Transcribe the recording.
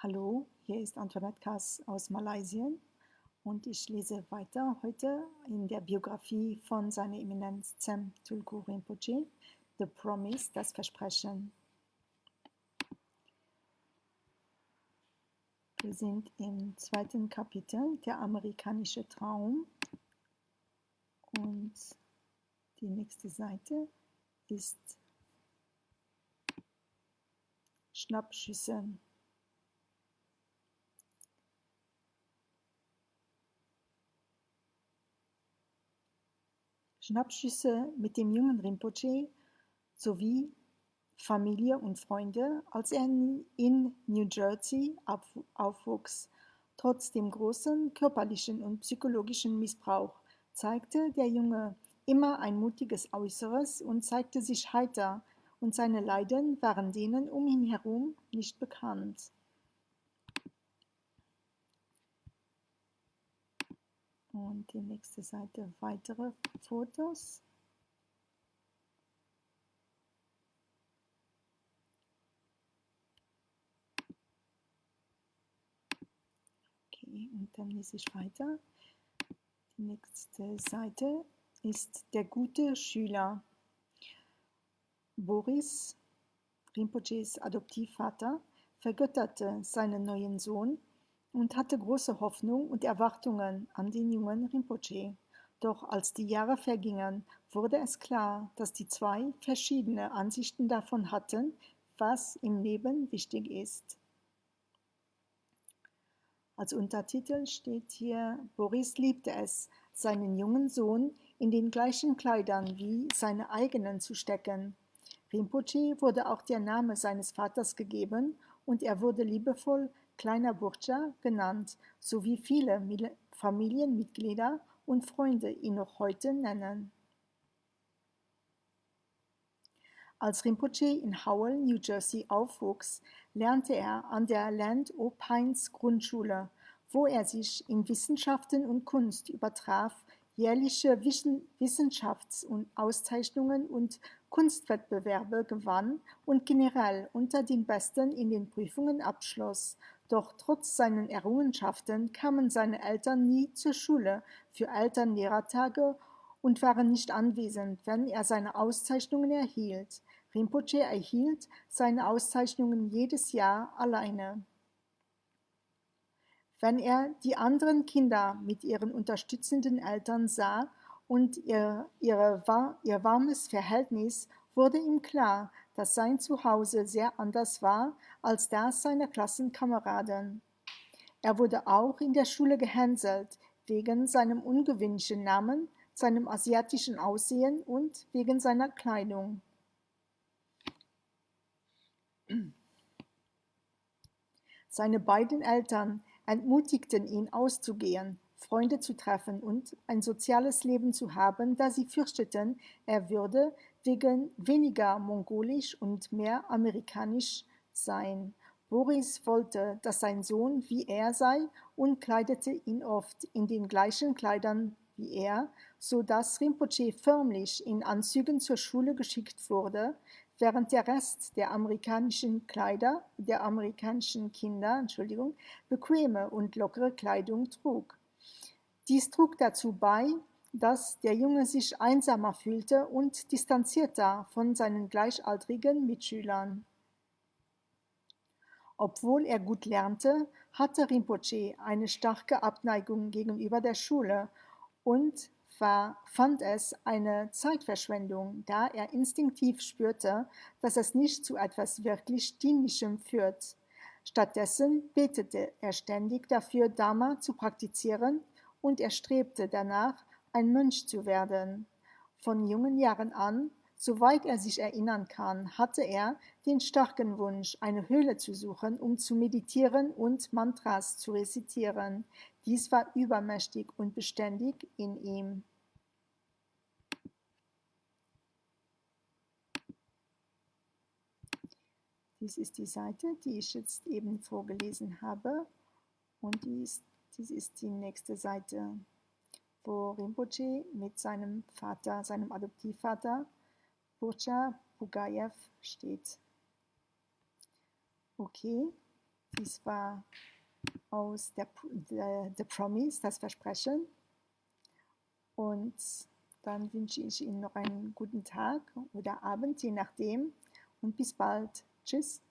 Hallo, hier ist Antoinette Kass aus Malaysia und ich lese weiter heute in der Biografie von seiner Eminenz Zem Tulku Rinpoche, The Promise, das Versprechen. Wir sind im zweiten Kapitel, der amerikanische Traum, und die nächste Seite ist Schnappschüsse. Schnappschüsse mit dem jungen Rinpoche sowie Familie und Freunde, als er in New Jersey aufwuchs. Trotz dem großen körperlichen und psychologischen Missbrauch zeigte der Junge immer ein mutiges Äußeres und zeigte sich heiter, und seine Leiden waren denen um ihn herum nicht bekannt. Und die nächste Seite, weitere Fotos. Okay, und dann lese ich weiter. Die nächste Seite ist der gute Schüler. Boris, Rinpoches Adoptivvater, vergötterte seinen neuen Sohn und hatte große Hoffnung und Erwartungen an den jungen Rinpoche. Doch als die Jahre vergingen, wurde es klar, dass die zwei verschiedene Ansichten davon hatten, was im Leben wichtig ist. Als Untertitel steht hier: Boris liebte es, seinen jungen Sohn in den gleichen Kleidern wie seine eigenen zu stecken. Rinpoche wurde auch der Name seines Vaters gegeben und er wurde liebevoll Kleiner Burcha genannt, so wie viele Familienmitglieder und Freunde ihn noch heute nennen. Als Rinpoche in Howell, New Jersey aufwuchs, lernte er an der Land O'Pines Grundschule, wo er sich in Wissenschaften und Kunst übertraf, jährliche Wissenschafts- und Auszeichnungen und Kunstwettbewerbe gewann und generell unter den Besten in den Prüfungen abschloss. Doch trotz seinen Errungenschaften kamen seine Eltern nie zur Schule für Elternlehrertage und waren nicht anwesend, wenn er seine Auszeichnungen erhielt. Rinpoche erhielt seine Auszeichnungen jedes Jahr alleine. Wenn er die anderen Kinder mit ihren unterstützenden Eltern sah und ihr warmes Verhältnis, wurde ihm klar, dass sein Zuhause sehr anders war als das seiner Klassenkameraden. Er wurde auch in der Schule gehänselt, wegen seinem ungewöhnlichen Namen, seinem asiatischen Aussehen und wegen seiner Kleidung. Seine beiden Eltern entmutigten ihn auszugehen, Freunde zu treffen und ein soziales Leben zu haben, da sie fürchteten, er würde wegen weniger mongolisch und mehr amerikanisch sein. Boris wollte, dass sein Sohn wie er sei und kleidete ihn oft in den gleichen Kleidern wie er, so dass Rinpoche förmlich in Anzügen zur Schule geschickt wurde, während der Rest der amerikanischen Kinder, bequeme und lockere Kleidung trug. Dies trug dazu bei, dass der Junge sich einsamer fühlte und distanzierter von seinen gleichaltrigen Mitschülern. Obwohl er gut lernte, hatte Rinpoche eine starke Abneigung gegenüber der Schule und fand es eine Zeitverschwendung, da er instinktiv spürte, dass es nicht zu etwas wirklich Dienlichem führt. Stattdessen betete er ständig dafür, Dharma zu praktizieren, und er strebte danach, ein Mönch zu werden. Von jungen Jahren an, soweit er sich erinnern kann, hatte er den starken Wunsch, eine Höhle zu suchen, um zu meditieren und Mantras zu rezitieren. Dies war übermächtig und beständig in ihm. Dies ist die Seite, die ich jetzt eben vorgelesen habe, und dies ist die nächste Seite, wo Rinpoche mit seinem Vater, seinem Adoptivvater, Burcha Bugayev, steht. Okay, Dies war aus The Promise, das Versprechen. Und dann wünsche ich Ihnen noch einen guten Tag oder Abend, je nachdem. Und bis bald. Tschüss.